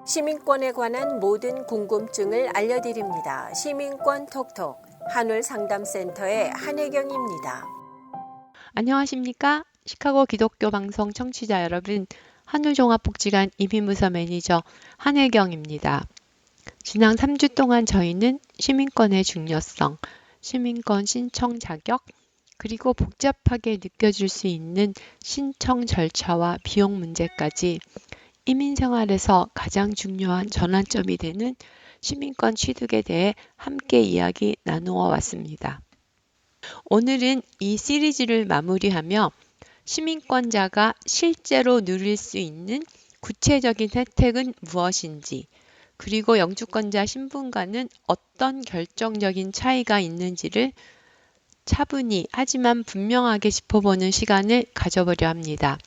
시민권에 관한 모든 궁금증을 알려드립니다. 시민권 톡톡 한울상담센터의 한혜경입니다. 안녕하십니까? 시카고 기독교 방송 청취자 여러분, 한울종합복지관 이민부서 매니저 한혜경입니다. 지난 3주 동안 저희는 시민권의 중요성, 시민권 신청 자격, 그리고 복잡하게 느껴질 수 있는 신청 절차와 비용 문제까지 이민 생활에서 가장 중요한 전환점이 되는 시민권 취득에 대해 함께 이야기 나누어 왔습니다. 오늘은 이 시리즈를 마무리하며 시민권자가 실제로 누릴 수 있는 구체적인 혜택은 무엇인지, 그리고 영주권자 신분과는 어떤 결정적인 차이가 있는지를 차분히 하지만 분명하게 짚어보는 시간을 가져보려 합니다.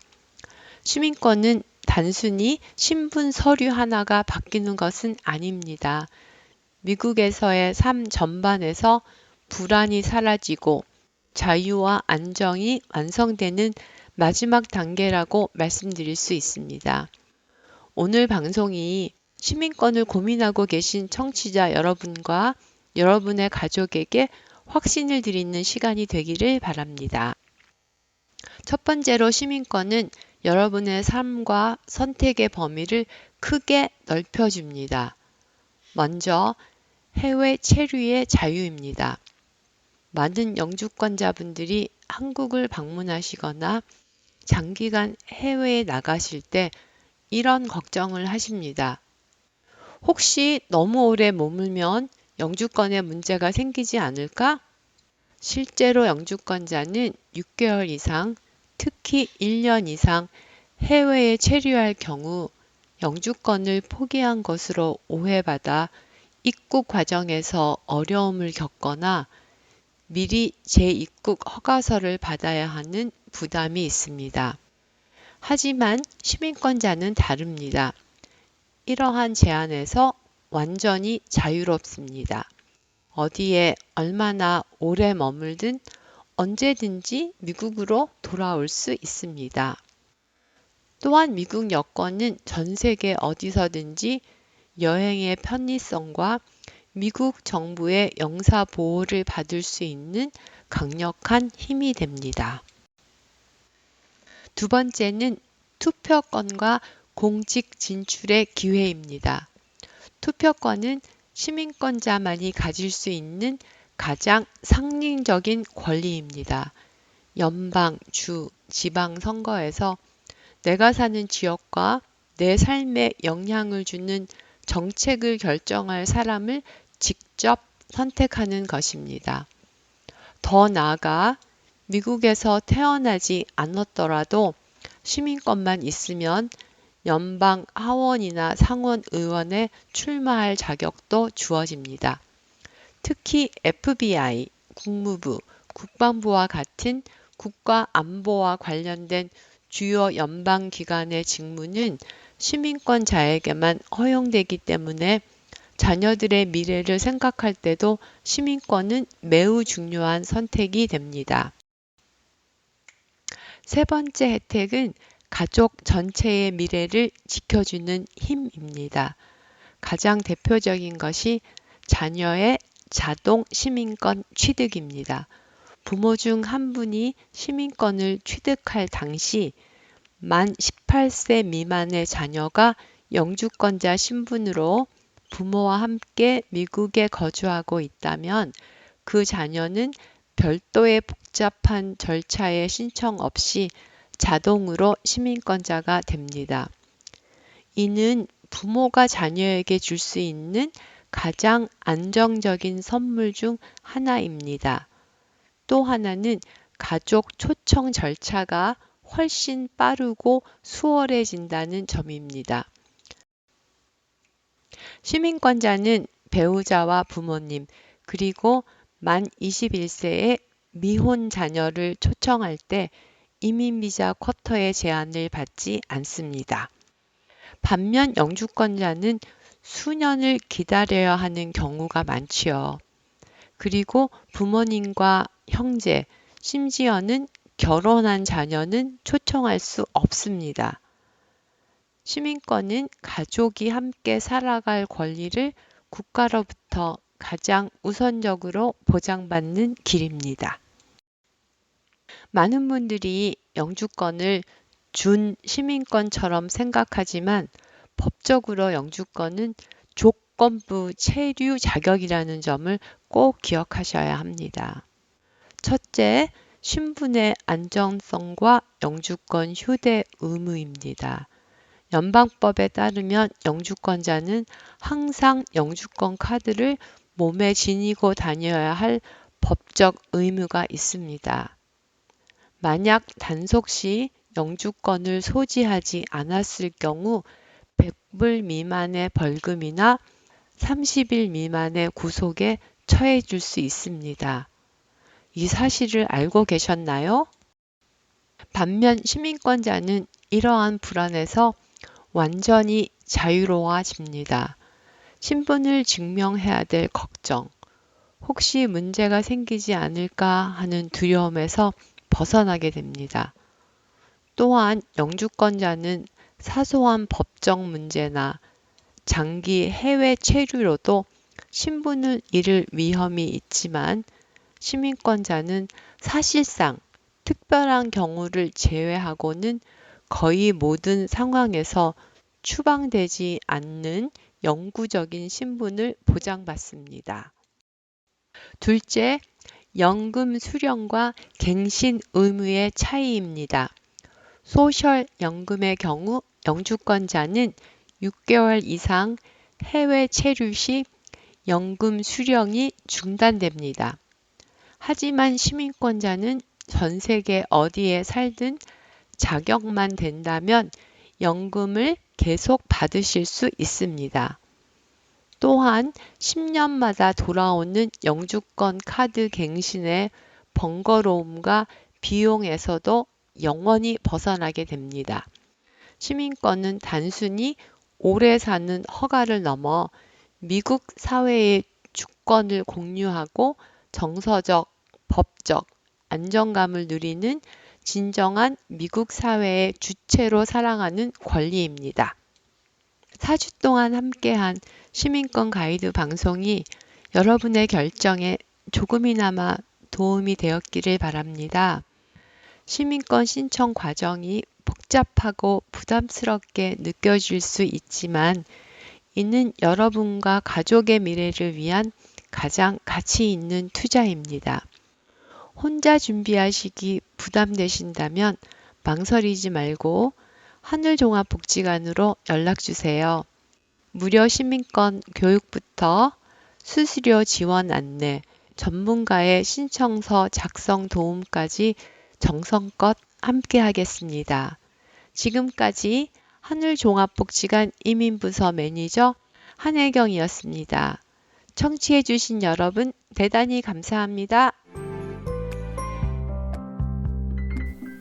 시민권은 단순히 신분 서류 하나가 바뀌는 것은 아닙니다. 미국에서의 삶 전반에서 불안이 사라지고 자유와 안정이 완성되는 마지막 단계라고 말씀드릴 수 있습니다. 오늘 방송이 시민권을 고민하고 계신 청취자 여러분과 여러분의 가족에게 확신을 드리는 시간이 되기를 바랍니다. 첫 번째로 시민권은 여러분의 삶과 선택의 범위를 크게 넓혀줍니다. 먼저 해외 체류의 자유입니다. 많은 영주권자분들이 한국을 방문하시거나 장기간 해외에 나가실 때 이런 걱정을 하십니다. 혹시 너무 오래 머물면 영주권에 문제가 생기지 않을까? 실제로 영주권자는 6개월 이상, 특히 1년 이상 해외에 체류할 경우 영주권을 포기한 것으로 오해받아 입국 과정에서 어려움을 겪거나 미리 재입국 허가서를 받아야 하는 부담이 있습니다. 하지만 시민권자는 다릅니다. 이러한 제한에서 완전히 자유롭습니다. 어디에 얼마나 오래 머물든 언제든지 미국으로 돌아올 수 있습니다. 또한 미국 여권은 전 세계 어디서든지 여행의 편리성과 미국 정부의 영사 보호를 받을 수 있는 강력한 힘이 됩니다. 두 번째는 투표권과 공직 진출의 기회입니다. 투표권은 시민권자만이 가질 수 있는 가장 상징적인 권리입니다. 연방, 주, 지방 선거에서 내가 사는 지역과 내 삶에 영향을 주는 정책을 결정할 사람을 직접 선택하는 것입니다. 더 나아가 미국에서 태어나지 않았더라도 시민권만 있으면 연방 하원이나 상원 의원에 출마할 자격도 주어집니다. 특히 FBI, 국무부, 국방부와 같은 국가 안보와 관련된 주요 연방기관의 직무는 시민권자에게만 허용되기 때문에 자녀들의 미래를 생각할 때도 시민권은 매우 중요한 선택이 됩니다. 세 번째 혜택은 가족 전체의 미래를 지켜주는 힘입니다. 가장 대표적인 것이 자녀의 자동 시민권 취득입니다. 부모 중 한 분이 시민권을 취득할 당시 만 18세 미만의 자녀가 영주권자 신분으로 부모와 함께 미국에 거주하고 있다면 그 자녀는 별도의 복잡한 절차의 신청 없이 자동으로 시민권자가 됩니다. 이는 부모가 자녀에게 줄 수 있는 가장 안정적인 선물 중 하나입니다. 또 하나는 가족 초청 절차가 훨씬 빠르고 수월해진다는 점입니다. 시민권자는 배우자와 부모님, 그리고 만 21세의 미혼 자녀를 초청할 때 이민비자 쿼터의 제한을 받지 않습니다. 반면 영주권자는 수년을 기다려야 하는 경우가 많지요. 그리고 부모님과 형제, 심지어는 결혼한 자녀는 초청할 수 없습니다. 시민권은 가족이 함께 살아갈 권리를 국가로부터 가장 우선적으로 보장받는 길입니다. 많은 분들이 영주권을 준 시민권처럼 생각하지만 법적으로 영주권은 조건부 체류 자격이라는 점을 꼭 기억하셔야 합니다. 첫째, 신분의 안정성과 영주권 휴대 의무입니다. 연방법에 따르면 영주권자는 항상 영주권 카드를 몸에 지니고 다녀야 할 법적 의무가 있습니다. 만약 단속 시 영주권을 소지하지 않았을 경우 100불 미만의 벌금이나 30일 미만의 구속에 처해질 수 있습니다. 이 사실을 알고 계셨나요? 반면 시민권자는 이러한 불안에서 완전히 자유로워집니다. 신분을 증명해야 될 걱정, 혹시 문제가 생기지 않을까 하는 두려움에서 벗어나게 됩니다. 또한 영주권자는 사소한 법적 문제나 장기 해외 체류로도 신분을 잃을 위험이 있지만 시민권자는 사실상 특별한 경우를 제외하고는 거의 모든 상황에서 추방되지 않는 영구적인 신분을 보장받습니다. 둘째, 연금 수령과 갱신 의무의 차이입니다. 소셜 연금의 경우 영주권자는 6개월 이상 해외 체류 시 연금 수령이 중단됩니다. 하지만 시민권자는 전 세계 어디에 살든 자격만 된다면 연금을 계속 받으실 수 있습니다. 또한 10년마다 돌아오는 영주권 카드 갱신의 번거로움과 비용에서도 영원히 벗어나게 됩니다. 시민권은 단순히 오래 사는 허가를 넘어 미국 사회의 주권을 공유하고 정서적, 법적 안정감을 누리는 진정한 미국 사회의 주체로 살아가는 권리입니다. 4주 동안 함께한 시민권 가이드 방송이 여러분의 결정에 조금이나마 도움이 되었기를 바랍니다. 시민권 신청 과정이 복잡하고 부담스럽게 느껴질 수 있지만 이는 여러분과 가족의 미래를 위한 가장 가치 있는 투자입니다. 혼자 준비하시기 부담되신다면 망설이지 말고 하늘종합복지관으로 연락주세요. 무료 시민권 교육부터 수수료 지원 안내, 전문가의 신청서 작성 도움까지 정성껏 함께하겠습니다. 지금까지 하늘종합복지관 이민부서 매니저 한혜경이었습니다. 청취해주신 여러분 대단히 감사합니다.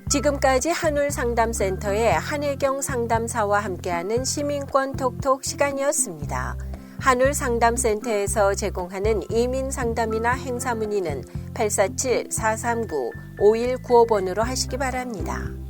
지금까지 한울상담센터의 한혜경 상담사와 함께하는 시민권 톡톡 시간이었습니다. 한울상담센터에서 제공하는 이민상담이나 행사문의는 847-439-5195번으로 하시기 바랍니다.